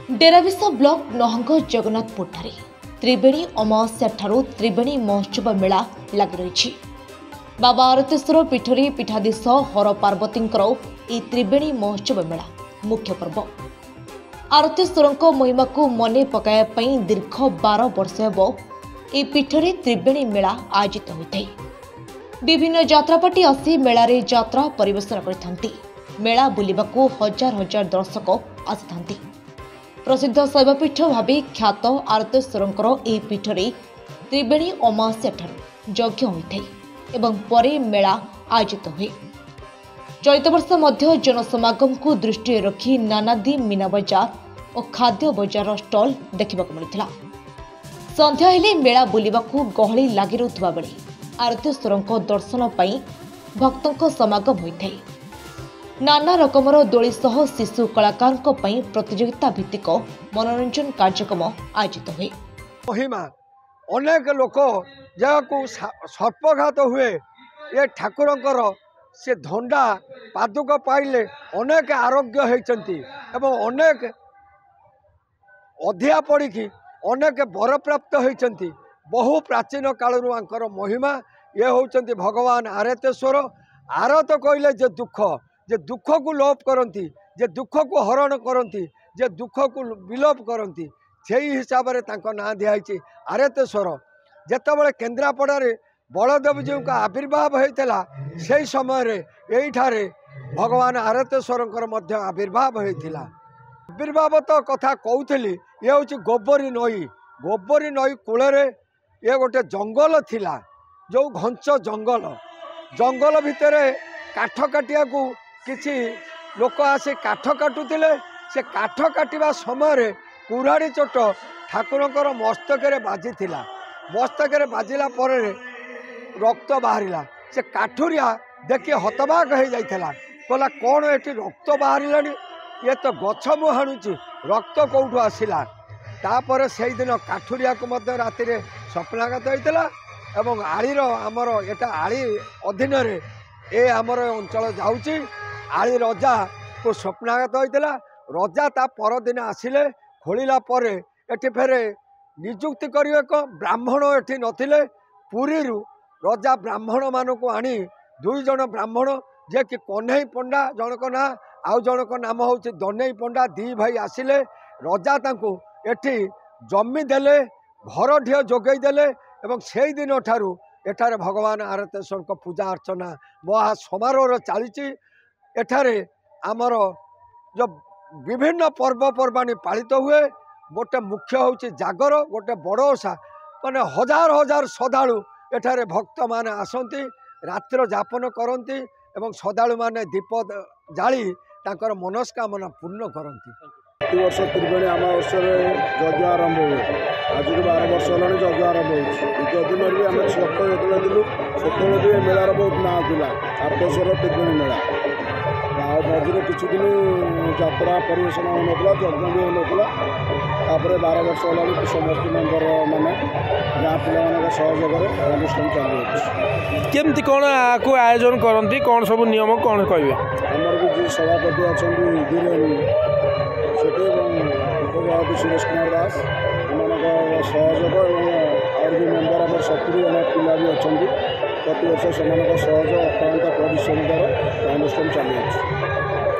डेराविश block नहंग Jagannathpur त्रिवेणी अमावास्या ठारू त्रिवेणी महोत्सव मेला लग रही। बाबा आरतेश्वर पीठरे पीठाधीश हर पार्वती त्रिवेणी महोत्सव मेला मुख्य पर्व। आरतेश्वर महिमा को मने पकाया दीर्घ 12 वर्ष हे पीठरे त्रिवेणी मेला आयोजित होता है। विभिन्न यात्रापाटी आसी मेलारे यात्रा परिवेशन करथांती। मेला बुलिबाकू हजार हजार दर्शक आसी। प्रसिद्ध शैवपीठ भाव ख्यात आरतेश्वर पीठरे त्रिवेणी अमावास्या ठारू यज्ञ होता है एवं परे मेला आयोजित हुए। चलित वर्ष मध्य जनसमागम को दृष्टि रखी नानादी मीना बजार और खाद्य बजार स्टल देखा मिलता। संध्या हेले मेला बुलिबाकू गहली लगी रुवा बेले आरतेश्वर दर्शन पाई भक्तों समागम होता है। नाना रकमर दोली सह शिशु कलाकार प्रतियोगिता भित्तिक मनोरंजन कार्यक्रम आयोजित हुए। महिमा अनेक लोक जहाँ सर्पघात हुए ये ठाकुरंकर से धंडा पादुक पाइले अनेक आरोग्य होती एवं अनेक अधिया पड़ी अनेक बर प्राप्त होती। बहु प्राचीन कालरू आंकर महिमा ये होचंती भगवान आरतेश्वर। आरत कहले जे दुख को लोप करती, जे दुख को हरण करती, जे दुख को विलोप करती, से हिसाब से ना दिखाई आरतेश्वर। जितेबाला केन्द्रापड़े बलदेव जी का आविर्भाव होता से समय यहीठारे भगवान आरतेश्वर आविर्भाव होता। आविर्भाव तो कथा कहूली ये हूँ गोबरी नई कूल ये गोटे जंगल थिला, जो घंच जंगल भितर काठ काटिया को किसी लोक आसी काठ काटुले। से काठ काटिबा समय कुराड़ी चोट ठाकुरंकर मस्तक बाजी थिला। मस्तक बाजिला पर रक्त बाहरिला। से काठुरिया देखिए हतबाक हो जाइथिला, कहला कौन एटी रक्त बाहरिलानी, ये तो गछ मु हाणुची, रक्त कौठु आसिला। तापर से दिन काठुरिया को मध्य राति रे स्वप्नाघात होता एवं आलीर आमर एटा आली अधीन ए आमर अंचल जाऊँगी। आली रजा को स्वप्नाघात होता। रजा ता परदिन आसिले खोलिला परे एठी फेरे निजुक्ति करिवे एक ब्राह्मण एठी नथिले। पुरी रजा ब्राह्मण मानक आनी 2 जन ब्राह्मण जे कि कन्हई पंडा जनक ना आउ जनक नाम हूँ दनेई पंडा, 2 भाई आसिले। रजा तांको एठी जमी देले, घर ढिओ जोगई देले एवं से दिन ठारू एठारे भगवान आरतेश्वर को पूजा अर्चना महा समारोह चली। एठारे आमर जो विभिन्न पर्वपर्वाणी पालित हुए। गोटे मुख्य हूँ जागर, गोटे बड़ ओषा, माने हजार हजार श्रद्धालु एठारे भक्त मान आसती, रात्र जापन करती एवं श्रद्धालु माने दीप जाली तांकर मनस्कामना पूर्ण करती। प्रति वर्ष त्रिवेणी अमावास्या यज्ञ आरंभ हुए। आज को 12 वर्ष होगा यज्ञ आरंभ होदिन भी आम छोट जो भी मेलार बहुत ना था आरतेश्वर त्रिवेणी मेला। मझे किसी दिन यात्रा परिवेशन होना यज्ञ भी होना। 12 वर्ष होगा समस्त मेम्बर मैंने गाँ पिला सहयोग अनुष्ठान चलुच्छे। केमती कौन आपको आयोजन करती, कौन सब नियम कौन कहे? आमर भी सभापति अच्छा सेठी उपसभापति सुरेश कुमार दास एम सहयोग और भी मेम्बर आम 70 जन पिला भी अच्छा। प्रति वर्ष से सहयोग अत्यंत परिश्रम द्वारा अनुष्ठान चलुच्छे।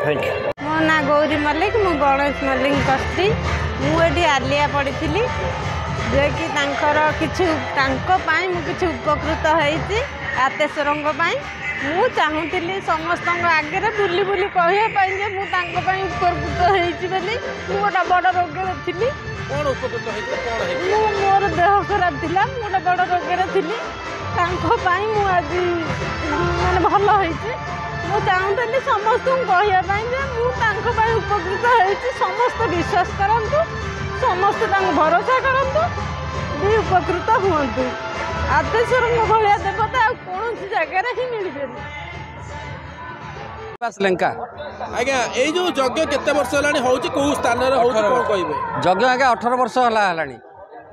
Thank you. मो ना गौरी मल्लिक, मु गणेश मल्लिक कस्ती। मुझे आलिया पड़ी थी जे कि किछु उपकृत होती आरतेश्वर। मु चाहूली समस्त आगे बुली बुली कहवाई मुझे उपकृत होती बोली। मु गोटे बड़ रोगे थी, मोर देह खराब था, गोटे बड़ रोगे थी। आज माने भल होती। मु चाहूली समस्त कहवाई मुझे उपकृत होती। समस्त विश्वास करतु, समस्त भरोसा करतु, भी उपकृत हुंतु। आरतेश्वर भाया देवता कौन जगह ही मिलबे। लंका आज्ञा ये जो यज्ञ केते वर्ष होलानी होउची को स्थान रे होउची कोन कहिबे? यज्ञ आज्ञा 18 वर्ष हलानी।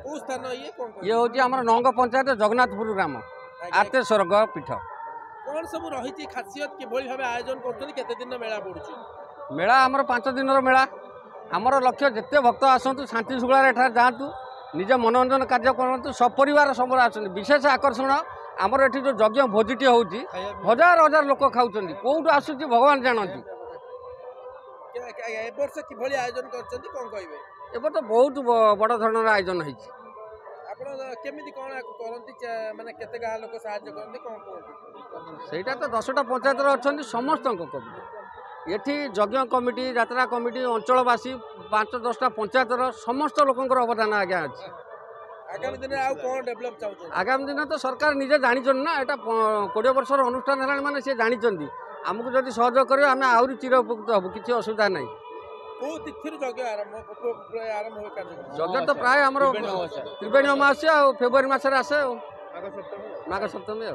को स्थान ये कोन ये होची हमर नंग पंचायत जगन्नाथपुर ग्राम आरतेश्वर पीठ। कौन सब रही खासियत कि भाई भाव आयोजन कर केते दिन मेला पड़ुची? मेला आमर 5 दिन मेला आमर लक्ष्य जिते भक्त आसतु शांति शुक्ला एठार जातु निज मनोरंजन कार्य करूँ सपरिवार सब आस विशेष आकर्षण आमर एठी जो यज्ञ भोजीटी होउची हजार हजार लोक खाऊँ कौटू आसूची भगवान जानती आयोजन कर एबर तो बहुत बड़ धरण आयोजन होती केमिति कौन करती माने केते गाँ लोक साहाय्य करते कौन कहते सेटा तो 10टा पंचायत अच्छा समस्त कमिटी एठी यज्ञ कमिटी यात्रा कमिटी अंचलवासी 5-10टा पंचायत समस्त लोकंर अवदान आज्ञा अच्छी आगामी दिन आउ कौन डेवलप चाहते आगामी दिन तो सरकार निजे जानी ना यहाँ 20 वर्षर अनुष्ठान है माने सी जानी आमको जब सहयोग करें आम आहरी चिर उपकृत हबू किसी असुविधा नहीं यज्ञ तो प्राय आम त्रिवेणी अमावास्या और फेब्रुआरी मसरे आसे माघ सप्तमी।